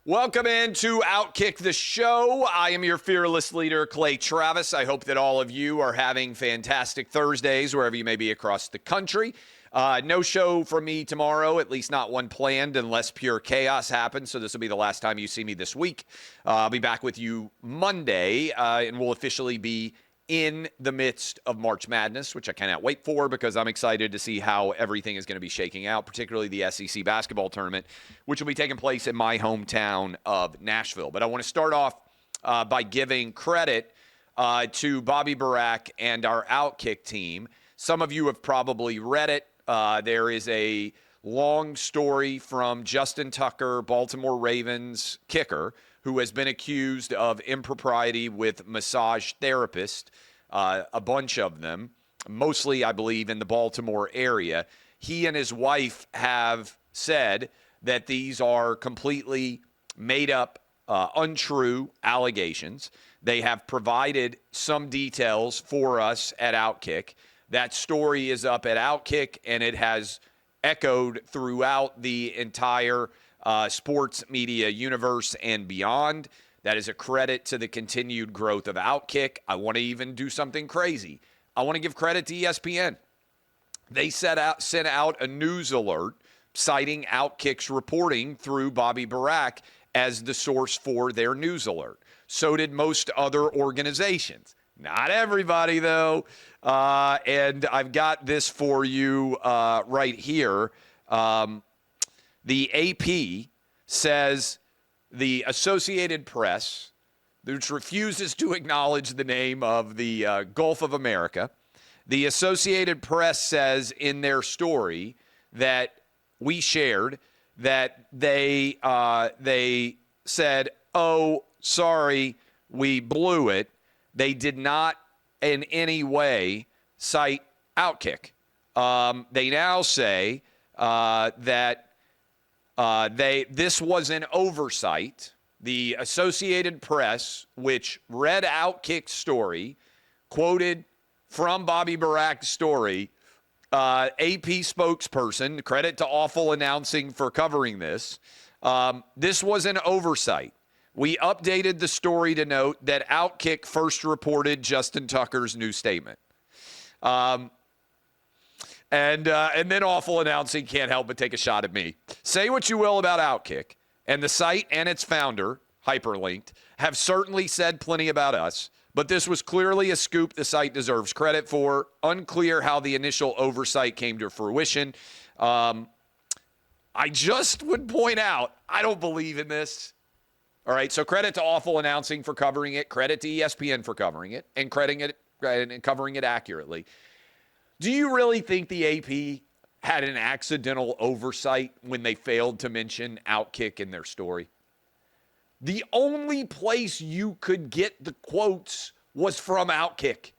Welcome into OutKick the show. I am your fearless leader, Clay Travis. I hope that all of you are having fantastic Thursdays wherever you may be across the country. No show from me tomorrow, at least not one planned, unless pure chaos happens. So this will be the last time you see me this week. I'll be back with you Monday, and we'll officially be in the midst of March Madness, which I cannot wait for because I'm excited to see how everything is going to be shaking out, particularly the SEC basketball tournament, which will be taking place in my hometown of Nashville. But I want to start off by giving credit to Bobby Barack and our OutKick team. Some of you have probably read it. There is a long story from Justin Tucker, Baltimore Ravens kicker, who has been accused of impropriety with massage therapists, a bunch of them, mostly, I believe, in the Baltimore area. He and his wife have said that these are completely made up, untrue allegations. They have provided some details for us at OutKick. That story is up at OutKick, and it has echoed throughout the entire sports media universe and beyond. That is a credit to the continued growth of OutKick. I want to even do something crazy. I want to give credit to ESPN. They sent out a news alert citing OutKick's reporting through Bobby Barack as the source for their news alert. So did most other organizations. Not everybody, though. And I've got this for you right here. The AP says the Associated Press, which refuses to acknowledge the name of the Gulf of America, the Associated Press says in their story that we shared that they said, oh, sorry, we blew it. They did not in any way cite OutKick. They now say that this was an oversight. The Associated Press, which read OutKick's story, quoted from Bobby Barack's story, AP spokesperson, credit to Awful Announcing for covering this. This was an oversight. We updated the story to note that OutKick first reported Justin Tucker's new statement. And then Awful Announcing can't help but take a shot at me. Say what you will about OutKick, and the site and its founder, hyperlinked, have certainly said plenty about us, but this was clearly a scoop the site deserves credit for. Unclear how the initial oversight came to fruition. I just would point out, I don't believe in this. All right, so credit to Awful Announcing for covering it, credit to ESPN for covering it, and covering it accurately. Do you really think the AP had an accidental oversight when they failed to mention OutKick in their story? The only place you could get the quotes was from OutKick.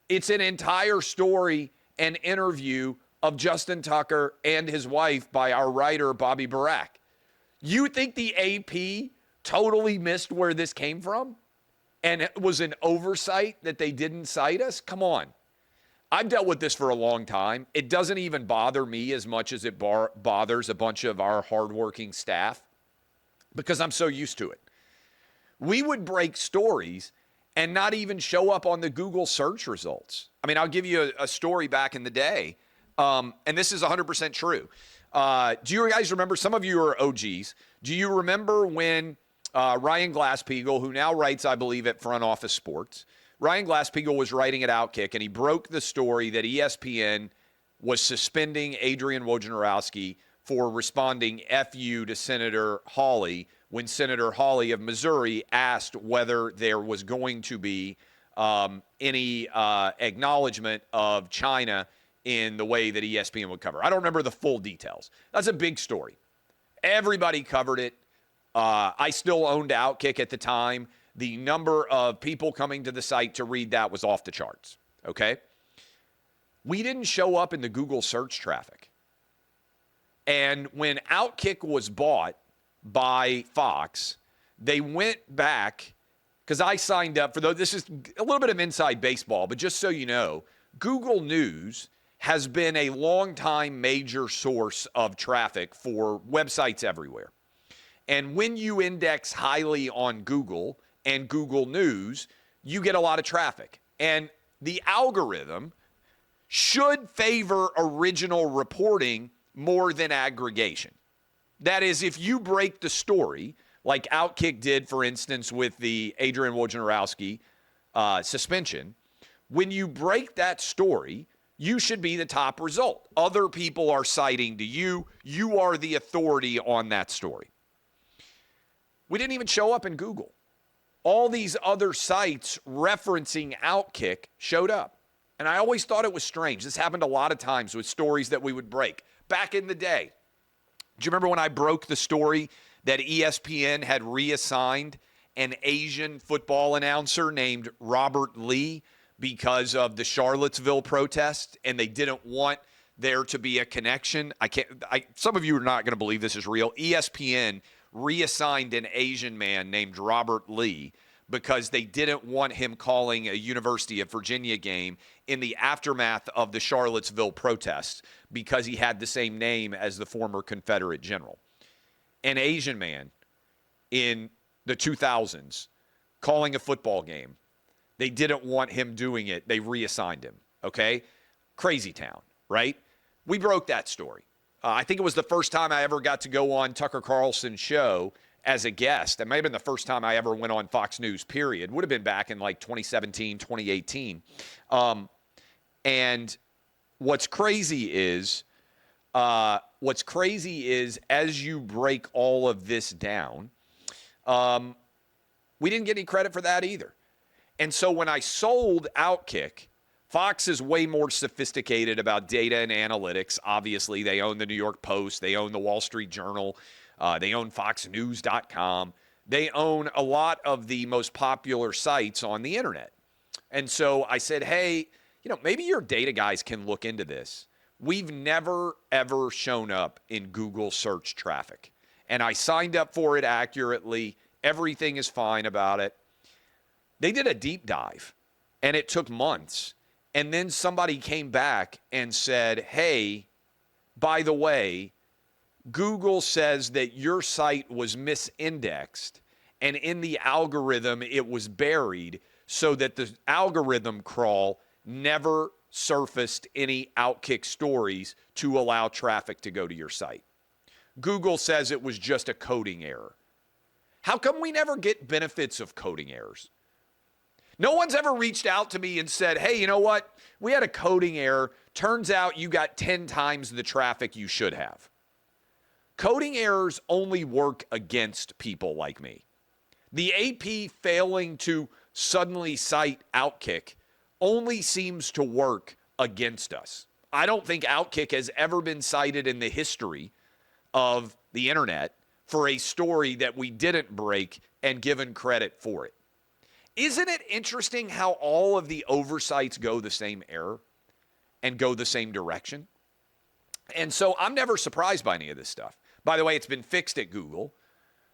It's an entire story and interview of Justin Tucker and his wife by our writer, Bobby Barack. You think the AP totally missed where this came from? And it was an oversight that they didn't cite us? Come on. I've dealt with this for a long time. It doesn't even bother me as much as it bothers a bunch of our hardworking staff because I'm so used to it. We would break stories and not even show up on the Google search results. I mean, I'll give you a story back in the day, and this is 100% true. Do you guys remember, some of you are OGs, do you remember when Ryan Glass-Steagall, who now writes, I believe, at Front Office Sports, Ryan Glass-Steagall was writing at OutKick, and he broke the story that ESPN was suspending Adrian Wojnarowski for responding FU to Senator Hawley when Senator Hawley of Missouri asked whether there was going to be any acknowledgement of China in the way that ESPN would cover. I don't remember the full details. That's a big story. Everybody covered it. I still owned OutKick at the time. The number of people coming to the site to read that was off the charts, okay? We didn't show up in the Google search traffic. And when OutKick was bought by Fox, they went back, because I signed up for those. This is a little bit of inside baseball, but just so you know, Google News has been a long-time major source of traffic for websites everywhere. And when you index highly on Google and Google News, you get a lot of traffic. And the algorithm should favor original reporting more than aggregation. That is, if you break the story, like OutKick did, for instance, with the Adrian Wojnarowski suspension, when you break that story, you should be the top result. Other people are citing to you. You are the authority on that story. We didn't even show up in Google. All these other sites referencing OutKick showed up. And I always thought it was strange. This happened a lot of times with stories that we would break. Back in the day, do you remember when I broke the story that ESPN had reassigned an Asian football announcer named Robert Lee because of the Charlottesville protest, and they didn't want there to be a connection? Some of you are not going to believe this is real. ESPN reassigned an Asian man named Robert Lee because they didn't want him calling a University of Virginia game in the aftermath of the Charlottesville protests because he had the same name as the former Confederate general. An Asian man in the 2000s calling a football game. They didn't want him doing it. They reassigned him, okay? Crazy town, right? We broke that story. I think it was the first time I ever got to go on Tucker Carlson's show as a guest. It may have been the first time I ever went on Fox News, period. Would have been back in like 2017, 2018. And what's crazy is as you break all of this down, we didn't get any credit for that either. And so when I sold OutKick, Fox is way more sophisticated about data and analytics. Obviously, they own the New York Post. They own the Wall Street Journal. They own FoxNews.com. They own a lot of the most popular sites on the internet. And so I said, hey, maybe your data guys can look into this. We've never, ever shown up in Google search traffic. And I signed up for it accurately. Everything is fine about it. They did a deep dive, and it took months. And then somebody came back and said, hey, by the way, Google says that your site was misindexed, and in the algorithm, it was buried so that the algorithm crawl never surfaced any OutKick stories to allow traffic to go to your site. Google says it was just a coding error. How come we never get benefits of coding errors? No one's ever reached out to me and said, hey, you know what? We had a coding error. Turns out you got 10 times the traffic you should have. Coding errors only work against people like me. The AP failing to suddenly cite OutKick only seems to work against us. I don't think OutKick has ever been cited in the history of the internet for a story that we didn't break and given credit for it. Isn't it interesting how all of the oversights go the same error and go the same direction? And so I'm never surprised by any of this stuff. By the way, it's been fixed at Google,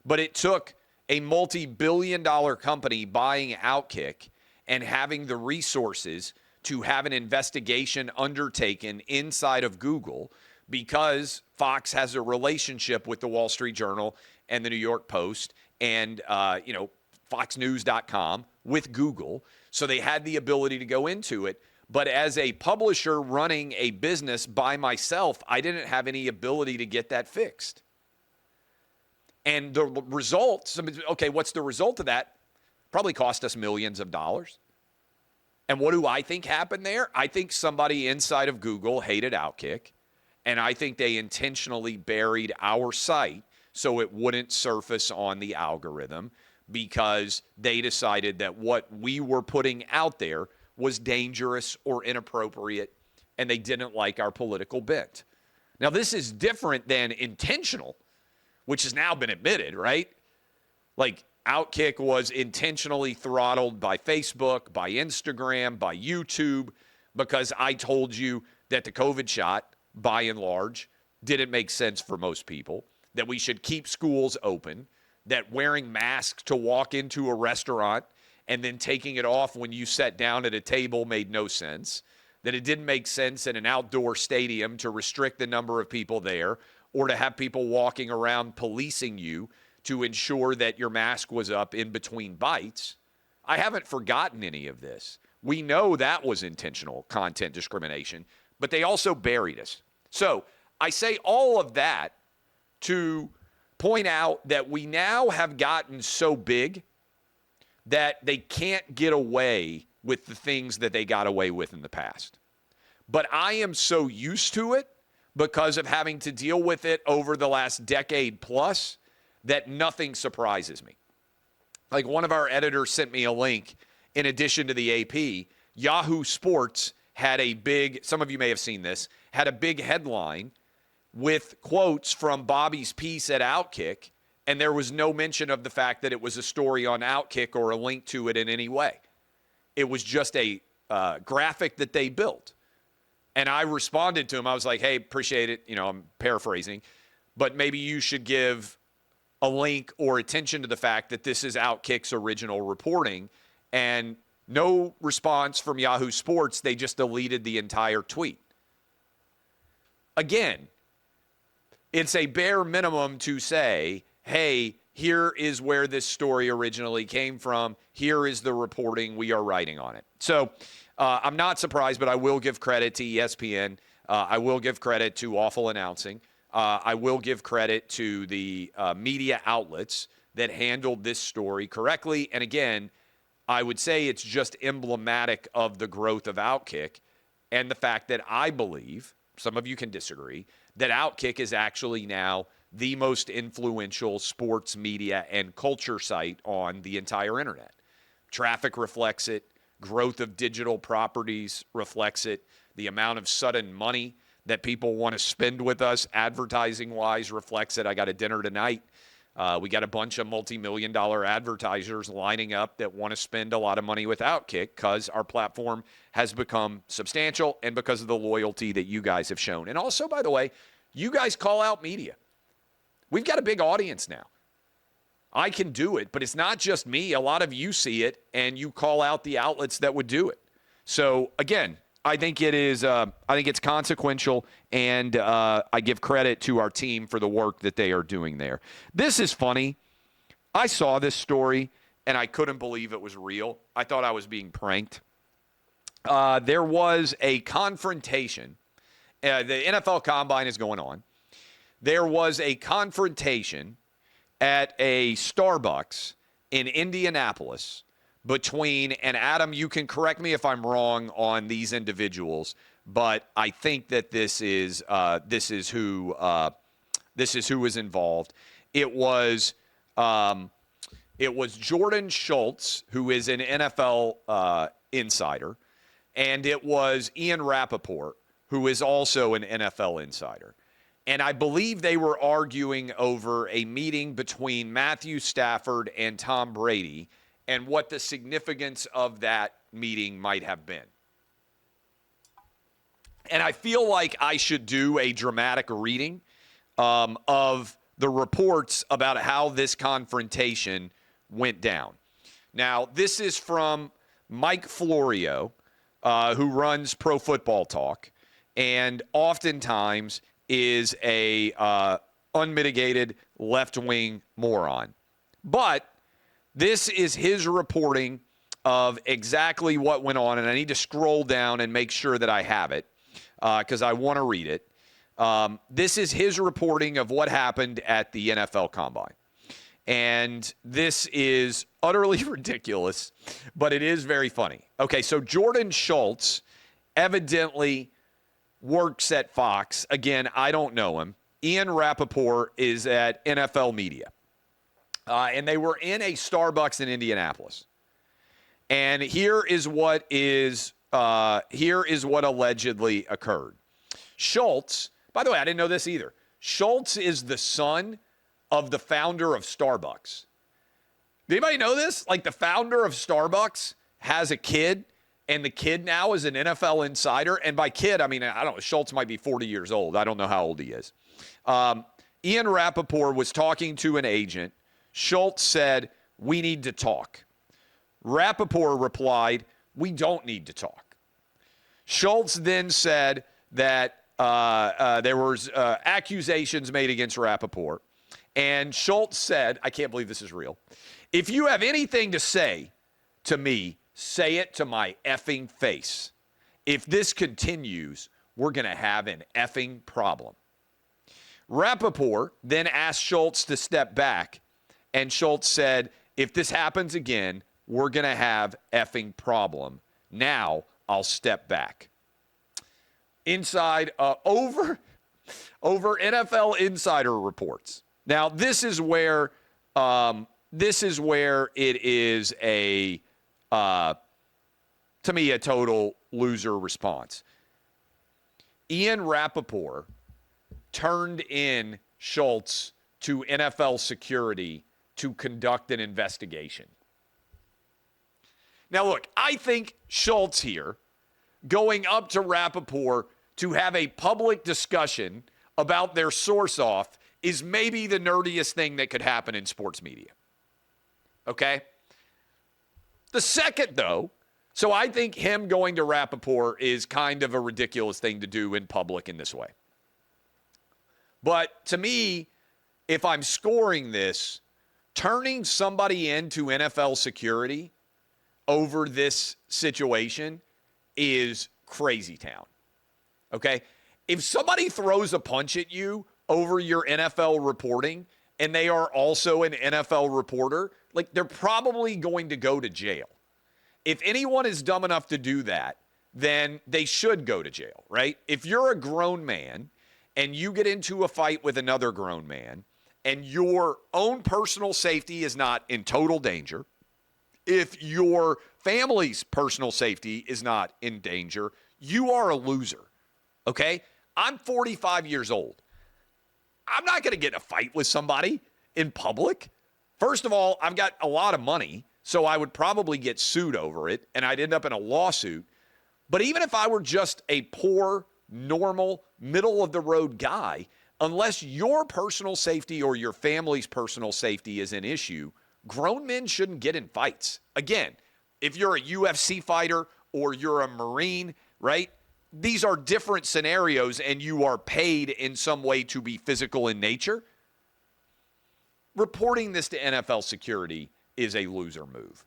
but it took a multi-billion-dollar company buying OutKick and having the resources to have an investigation undertaken inside of Google because Fox has a relationship with the Wall Street Journal and the New York Post and, FoxNews.com with Google. So they had the ability to go into it. But as a publisher running a business by myself, I didn't have any ability to get that fixed. And the result, okay, what's the result of that? Probably cost us millions of dollars. And what do I think happened there? I think somebody inside of Google hated OutKick, and I think they intentionally buried our site so it wouldn't surface on the algorithm because they decided that what we were putting out there was dangerous or inappropriate, and they didn't like our political bent. Now, this is different than intentional, which has now been admitted, right? Like, OutKick was intentionally throttled by Facebook, by Instagram, by YouTube, because I told you that the COVID shot, by and large, didn't make sense for most people, that we should keep schools open, that wearing masks to walk into a restaurant and then taking it off when you sat down at a table made no sense, that it didn't make sense in an outdoor stadium to restrict the number of people there or to have people walking around policing you to ensure that your mask was up in between bites. I haven't forgotten any of this. We know that was intentional content discrimination, but they also buried us. So I say all of that to point out that we now have gotten so big that they can't get away with the things that they got away with in the past. But I am so used to it because of having to deal with it over the last decade plus that nothing surprises me. Like one of our editors sent me a link in addition to the AP. Yahoo Sports had a big, some of you may have seen this, had a big headline with quotes from Bobby's piece at OutKick, and there was no mention of the fact that it was a story on OutKick or a link to it in any way. It was just a graphic that they built. And I responded to him. I was like, hey, appreciate it. You know, I'm paraphrasing. But maybe you should give a link or attention to the fact that this is OutKick's original reporting. And no response from Yahoo Sports. They just deleted the entire tweet. Again, it's a bare minimum to say, hey, here is where this story originally came from. Here is the reporting. We are writing on it. So I'm not surprised, but I will give credit to ESPN. I will give credit to Awful Announcing. I will give credit to the media outlets that handled this story correctly. And again, I would say it's just emblematic of the growth of OutKick and the fact that I believe, some of you can disagree, that OutKick is actually now the most influential sports media and culture site on the entire internet. Traffic reflects it. Growth of digital properties reflects it. The amount of sudden money that people want to spend with us advertising-wise reflects it. I got a dinner tonight. We got a bunch of multi-million-dollar advertisers lining up that want to spend a lot of money with OutKick because our platform has become substantial and because of the loyalty that you guys have shown. And also, by the way, you guys call out media. We've got a big audience now. I can do it, but it's not just me. A lot of you see it, and you call out the outlets that would do it. So, again, I think it is. I think it's consequential, and I give credit to our team for the work that they are doing there. This is funny. I saw this story, and I couldn't believe it was real. I thought I was being pranked. There was a confrontation. The NFL Combine is going on. There was a confrontation at a Starbucks in Indianapolis between, and Adam, you can correct me if I'm wrong on these individuals, but I think that this is who is involved. It was Jordan Schultz, who is an NFL insider, and it was Ian Rappaport, who is also an NFL insider. And I believe they were arguing over a meeting between Matthew Stafford and Tom Brady and what the significance of that meeting might have been. And I feel like I should do a dramatic reading of the reports about how this confrontation went down. Now, this is from Mike Florio, who runs Pro Football Talk, and oftentimes is a unmitigated left-wing moron. But this is his reporting of exactly what went on, and I need to scroll down and make sure that I have it because I want to read it. This is his reporting of what happened at the NFL Combine. And this is utterly ridiculous, but it is very funny. Okay, so Jordan Schultz evidently works at Fox. Again, I don't know him. Ian Rappaport is at NFL Media. And they were in a Starbucks in Indianapolis. And here is what allegedly occurred. Schultz, by the way, I didn't know this either. Schultz is the son of the founder of Starbucks. Did anybody know this? Like the founder of Starbucks has a kid, and the kid now is an NFL insider. And by kid, I mean, I don't know, Schultz might be 40 years old. I don't know how old he is. Ian Rappaport was talking to an agent. Schultz said, "We need to talk." Rappaport replied, "We don't need to talk." Schultz then said that there was accusations made against Rappaport. And Schultz said, I can't believe this is real. If you have anything to say to me, say it to my effing face. If this continues, we're going to have an effing problem. Rappaport then asked Schultz to step back, and Schultz said, if this happens again, we're going to have effing problem. Now I'll step back. Inside, over NFL Insider reports. Now, this is where it is to me, a total loser response. Ian Rappaport turned in Schultz to NFL security to conduct an investigation. Now, look, I think Schultz here going up to Rappaport to have a public discussion about their source-off is maybe the nerdiest thing that could happen in sports media. Okay? The second, though, so I think him going to Rappaport is kind of a ridiculous thing to do in public in this way. But to me, if I'm scoring this, turning somebody into NFL security over this situation is crazy town. Okay? If somebody throws a punch at you over your NFL reporting and they are also an NFL reporter, like they're probably going to go to jail. If anyone is dumb enough to do that, then they should go to jail, right? If you're a grown man and you get into a fight with another grown man and your own personal safety is not in total danger, if your family's personal safety is not in danger, you are a loser, okay? I'm 45 years old. I'm not going to get in a fight with somebody in public. First of all, I've got a lot of money, so I would probably get sued over it, and I'd end up in a lawsuit. But even if I were just a poor, normal, middle-of-the-road guy, unless your personal safety or your family's personal safety is an issue, grown men shouldn't get in fights. Again, if you're a UFC fighter or you're a Marine, right? These are different scenarios, and you are paid in some way to be physical in nature. Reporting this to NFL security is a loser move.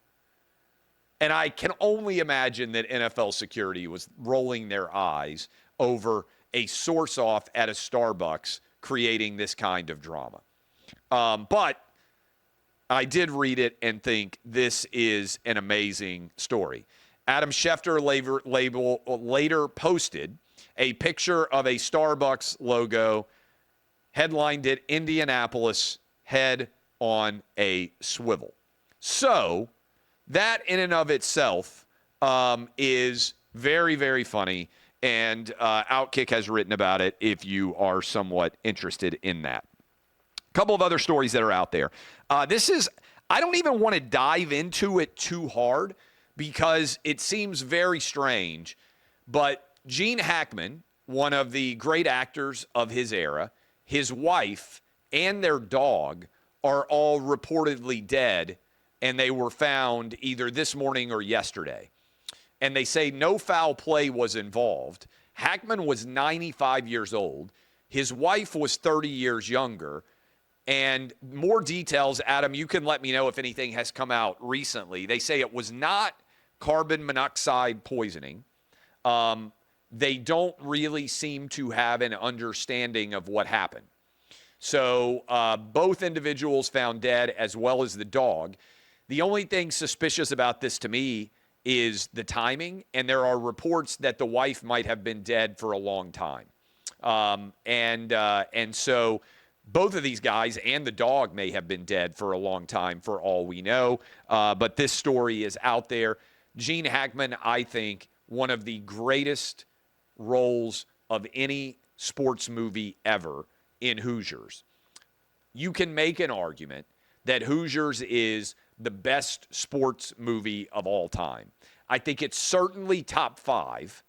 And I can only imagine that NFL security was rolling their eyes over a source-off at a Starbucks creating this kind of drama. But I did read it and think this is an amazing story. Adam Schefter later posted a picture of a Starbucks logo, headlined it, Indianapolis, head on a swivel. So that in and of itself is very, very funny, and OutKick has written about it if you are somewhat interested in that. A couple of other stories that are out there. I don't even want to dive into it too hard because it seems very strange, but Gene Hackman, one of the great actors of his era, his wife, and their dog are all reportedly dead, and they were found either this morning or yesterday. And they say no foul play was involved. Hackman was 95 years old. His wife was 30 years younger. And more details, Adam, you can let me know if anything has come out recently. They say it was not carbon monoxide poisoning. They don't really seem to have an understanding of what happened. So both individuals found dead, as well as the dog. The only thing suspicious about this to me is the timing, and there are reports that the wife might have been dead for a long time. And so both of these guys and the dog may have been dead for a long time for all we know. But this story is out there. Gene Hackman, I think, one of the greatest roles of any sports movie ever in Hoosiers. You can make an argument that Hoosiers is the best sports movie of all time. I think it's certainly top 5.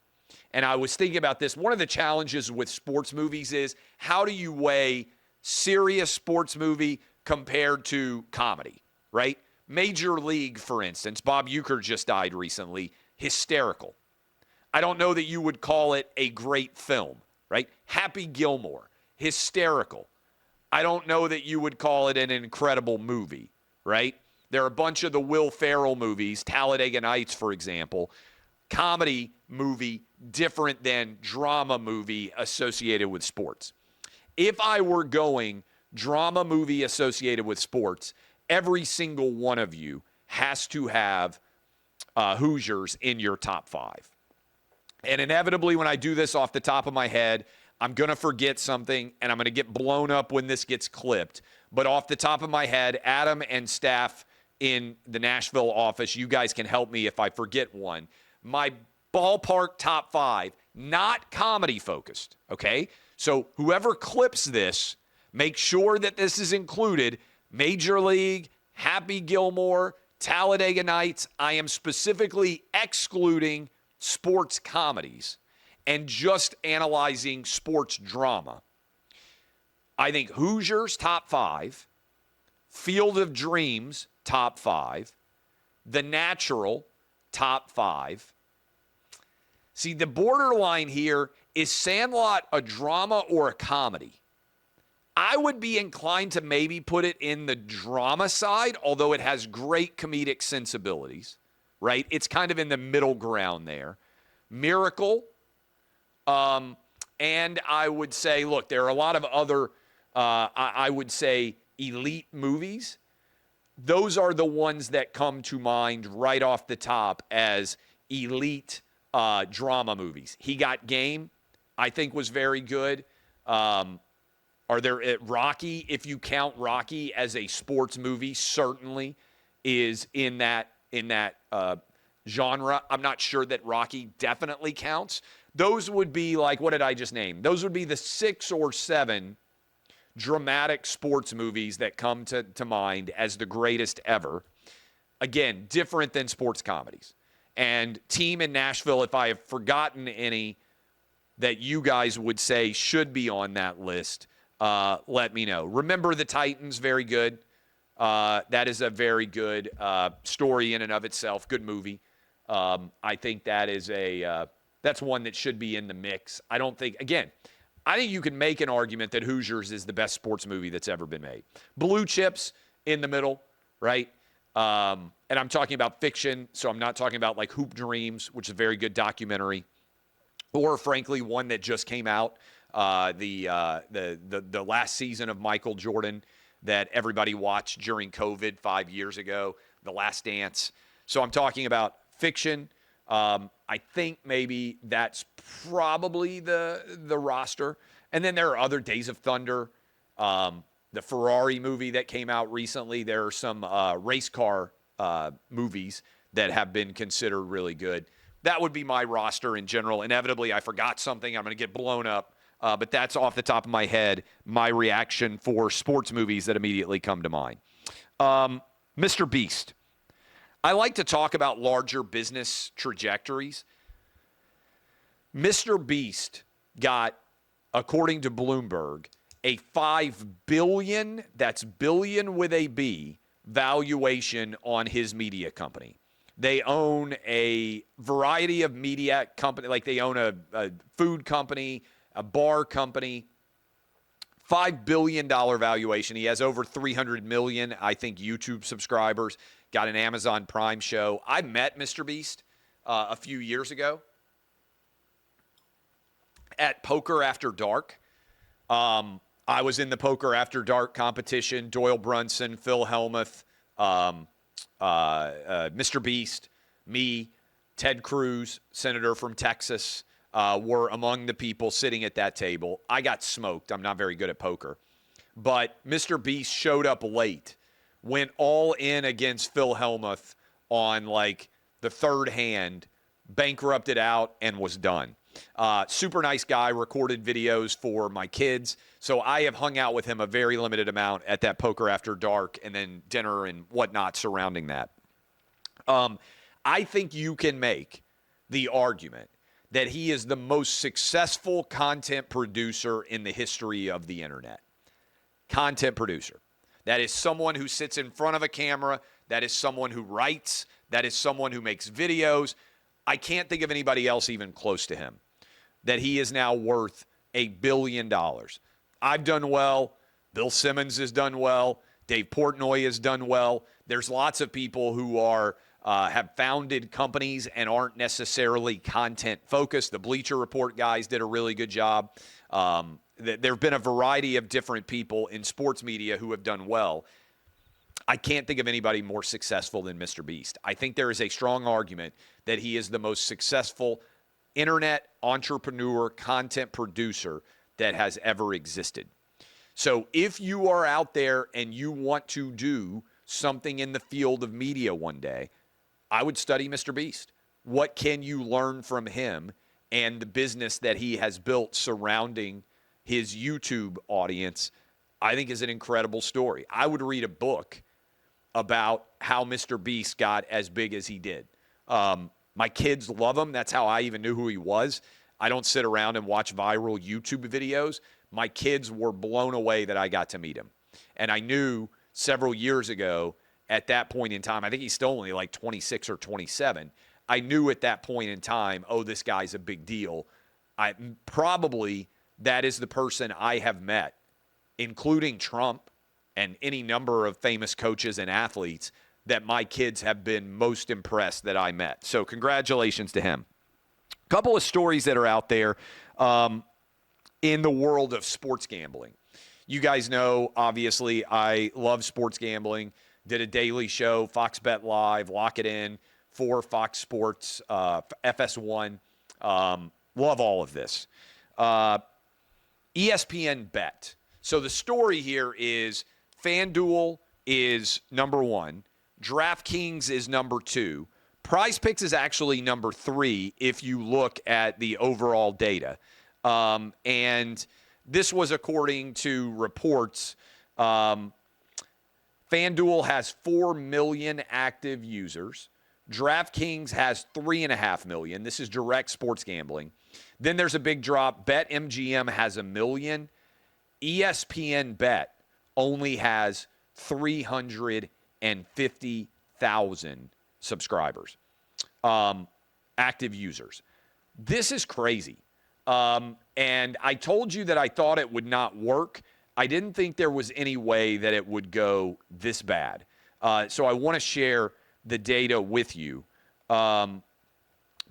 And I was thinking about this. One of the challenges with sports movies is how do you weigh serious sports movie compared to comedy, right? Major League, for instance, Bob Uecker just died recently, hysterical. I don't know that you would call it a great film, right? Happy Gilmore, hysterical. I don't know that you would call it an incredible movie, right? There are a bunch of the Will Ferrell movies, Talladega Nights, for example, comedy movie, different than drama movie associated with sports. If I were going drama movie associated with sports, every single one of you has to have Hoosiers in your top 5. And inevitably, when I do this off the top of my head, I'm going to forget something, and I'm going to get blown up when this gets clipped. But off the top of my head, Adam and staff in the Nashville office, you guys can help me if I forget one. My ballpark top 5, not comedy focused, okay? So whoever clips this, make sure that this is included. Major League, Happy Gilmore, Talladega Nights. I am specifically excluding sports comedies and just analyzing sports drama. I think Hoosiers, top 5. Field of Dreams, top 5. The Natural, top 5. See, the borderline here is Sandlot a drama or a comedy? I would be inclined to maybe put it in the drama side, although it has great comedic sensibilities, right? It's kind of in the middle ground there. Miracle, and I would say, look, there are a lot of other, I would say, elite movies. Those are the ones that come to mind right off the top as elite drama movies. He Got Game, I think, was very good. Are there Rocky, if you count Rocky as a sports movie, certainly is in that genre. I'm not sure that Rocky definitely counts. Those would be like, what did I just name? Those would be the 6 or 7 dramatic sports movies that come to mind as the greatest ever. Again, different than sports comedies. And Team in Nashville, if I have forgotten any that you guys would say should be on that list, let me know. Remember the Titans, very good. That is a very good story in and of itself. Good movie. I think that is that's one that should be in the mix. I think you can make an argument that Hoosiers is the best sports movie that's ever been made. Blue Chips in the middle, right? And I'm talking about fiction, so I'm not talking about like Hoop Dreams, which is a very good documentary, or frankly one that just came out, the last season of Michael Jordan that everybody watched during COVID 5 years ago, The Last Dance. So I'm talking about fiction. I think maybe that's probably the roster. And then there are other, Days of Thunder, the Ferrari movie that came out recently. There are some race car movies that have been considered really good. That would be my roster in general. Inevitably, I forgot something. I'm going to get blown up. But that's off the top of my head, my reaction for sports movies that immediately come to mind. Mr. Beast. I like to talk about larger business trajectories. Mr. Beast got, according to Bloomberg, a $5 billion, that's billion with a B, valuation on his media company. They own a variety of media company, like they own a food company, a bar company, $5 billion valuation. He has over 300 million, I think, YouTube subscribers, got an Amazon Prime show. I met Mr. Beast a few years ago at Poker After Dark. I was in the Poker After Dark competition. Doyle Brunson, Phil Hellmuth, Mr. Beast, me, Ted Cruz, senator from Texas, were among the people sitting at that table. I got smoked. I'm not very good at poker. But Mr. Beast showed up late, went all in against Phil Hellmuth on like the third hand, bankrupted out, and was done. Super nice guy, recorded videos for my kids. So I have hung out with him a very limited amount at that Poker After Dark and then dinner and whatnot surrounding that. I think you can make the argument that he is the most successful content producer in the history of the internet. Content producer. That is someone who sits in front of a camera. That is someone who writes. That is someone who makes videos. I can't think of anybody else even close to him. That he is now worth $1 billion. I've done well. Bill Simmons has done well. Dave Portnoy has done well. There's lots of people who are have founded companies and aren't necessarily content focused. The Bleacher Report guys did a really good job. There have been a variety of different people in sports media who have done well. I can't think of anybody more successful than Mr. Beast. I think there is a strong argument that he is the most successful internet entrepreneur, content producer that has ever existed. So if you are out there and you want to do something in the field of media one day, I would study Mr. Beast. What can you learn from him and the business that he has built surrounding his YouTube audience? I think is an incredible story. I would read a book about how Mr. Beast got as big as he did. My kids love him. That's how I even knew who he was. I don't sit around and watch viral YouTube videos. My kids were blown away that I got to meet him. And I knew several years ago at that point in time, I think he's still only like 26 or 27. I knew at that point in time, oh, this guy's a big deal. Probably that is the person I have met, including Trump and any number of famous coaches and athletes, that my kids have been most impressed that I met. So congratulations to him. A couple of stories that are out there in the world of sports gambling. You guys know, obviously, I love sports gambling. Did a daily show, Fox Bet Live, Lock It In, for Fox Sports, FS1. Love all of this. ESPN Bet. So the story here is FanDuel is number one. DraftKings is number two. Prize Picks is actually number three if you look at the overall data. And this was according to reports. FanDuel has 4 million active users. DraftKings has 3.5 million. This is direct sports gambling. Then there's a big drop. BetMGM has 1 million. ESPN Bet only has 350,000 subscribers, active users. This is crazy. And I told you that I thought it would not work. I didn't think there was any way that it would go this bad. So I want to share the data with you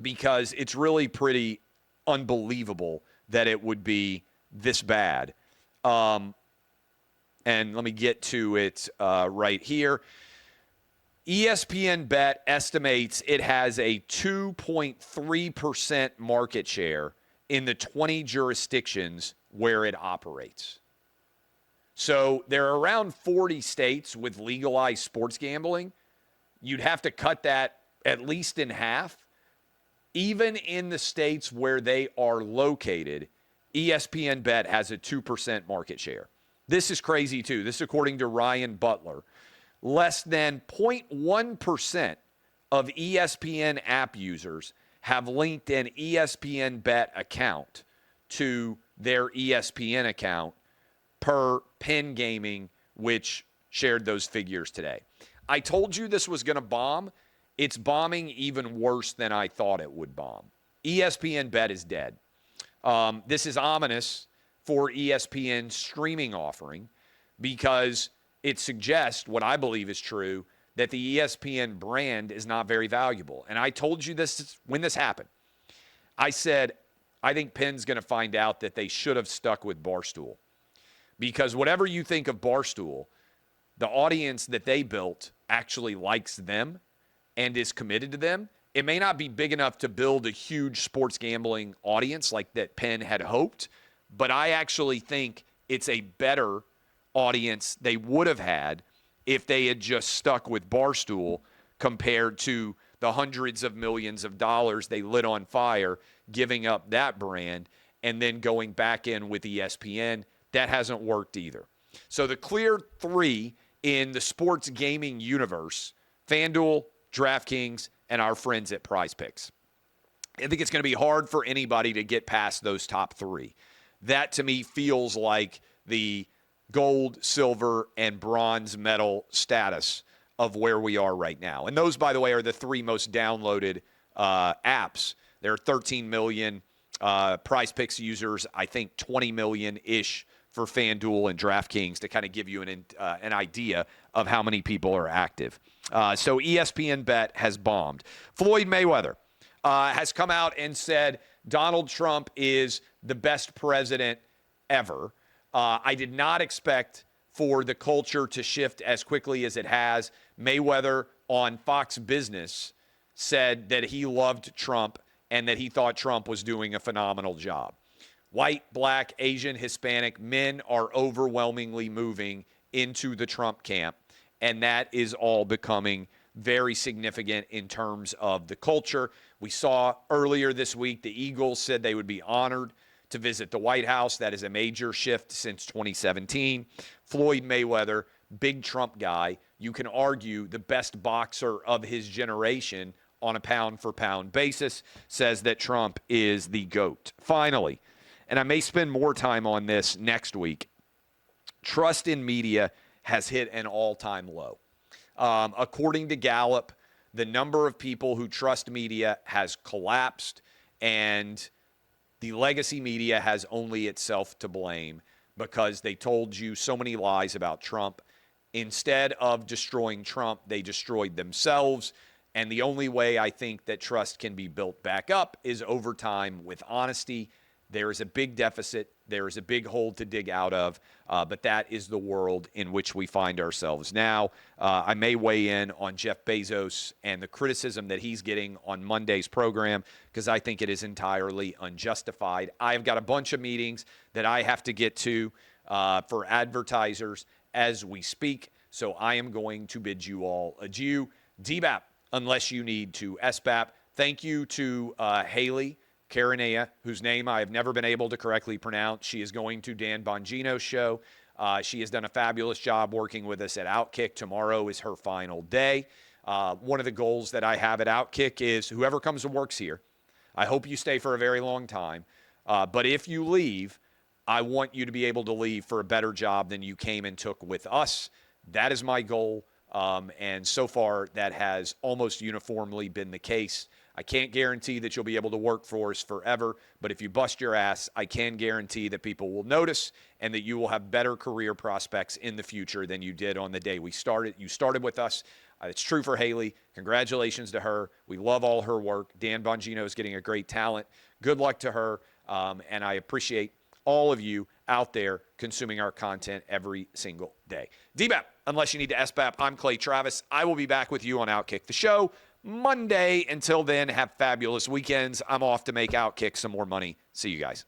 because it's really pretty unbelievable that it would be this bad. And let me get to it right here. ESPN Bet estimates it has a 2.3% market share in the 20 jurisdictions where it operates. So there are around 40 states with legalized sports gambling. You'd have to cut that at least in half. Even in the states where they are located, ESPN Bet has a 2% market share. This is crazy too. This is according to Ryan Butler. Less than 0.1% of ESPN app users have linked an ESPN Bet account to their ESPN account per Penn Gaming, which shared those figures today. I told you this was going to bomb. It's bombing even worse than I thought it would bomb. ESPN Bet is dead. This is ominous for ESPN's streaming offering because it suggests what I believe is true, that the ESPN brand is not very valuable. And I told you this when this happened. I said, I think Penn's going to find out that they should have stuck with Barstool. Because whatever you think of Barstool, the audience that they built actually likes them and is committed to them. It may not be big enough to build a huge sports gambling audience like that Penn had hoped, but I actually think it's a better audience they would have had if they had just stuck with Barstool compared to the hundreds of millions of dollars they lit on fire giving up that brand and then going back in with ESPN. That hasn't worked either. So the clear three in the sports gaming universe, FanDuel, DraftKings, and our friends at Prize Picks. I think it's going to be hard for anybody to get past those top three. That, to me, feels like the gold, silver, and bronze medal status of where we are right now. And those, by the way, are the three most downloaded apps. There are 13 million Prize Picks users, I think 20 million-ish for FanDuel and DraftKings to kind of give you an idea of how many people are active. So ESPN Bet has bombed. Floyd Mayweather has come out and said Donald Trump is the best president ever. I did not expect for the culture to shift as quickly as it has. Mayweather on Fox Business said that he loved Trump and that he thought Trump was doing a phenomenal job. White, black, Asian, Hispanic men are overwhelmingly moving into the Trump camp, and that is all becoming very significant in terms of the culture. We saw earlier this week the Eagles said they would be honored to visit the White House. That is a major shift since 2017. Floyd Mayweather, big Trump guy, you can argue the best boxer of his generation on a pound-for-pound basis, says that Trump is the GOAT. Finally, and I may spend more time on this next week, trust in media has hit an all-time low. According to Gallup, the number of people who trust media has collapsed, and the legacy media has only itself to blame because they told you so many lies about Trump. Instead of destroying Trump, they destroyed themselves. And the only way I think that trust can be built back up is over time with honesty. There is a big deficit. There is a big hole to dig out of, but that is the world in which we find ourselves now. I may weigh in on Jeff Bezos and the criticism that he's getting on Monday's program because I think it is entirely unjustified. I've got a bunch of meetings that I have to get to for advertisers as we speak, so I am going to bid you all adieu. DBAP, unless you need to SBAP. Thank you to Haley Karanea, whose name I have never been able to correctly pronounce. She is going to Dan Bongino's show. She has done a fabulous job working with us at OutKick. Tomorrow is her final day. One of the goals that I have at OutKick is whoever comes and works here, I hope you stay for a very long time. But if you leave, I want you to be able to leave for a better job than you came and took with us. That is my goal. And so far, that has almost uniformly been the case. I can't guarantee that you'll be able to work for us forever, but if you bust your ass, I can guarantee that people will notice and that you will have better career prospects in the future than you did on the day we started. You started with us. It's true for Haley. Congratulations to her. We love all her work. Dan Bongino is getting a great talent. Good luck to her, and I appreciate all of you out there consuming our content every single day. DBAP, unless you need to SBAP, I'm Clay Travis. I will be back with you on OutKick the show Monday. Until then, have fabulous weekends. I'm off to make OutKick some more money. See you guys.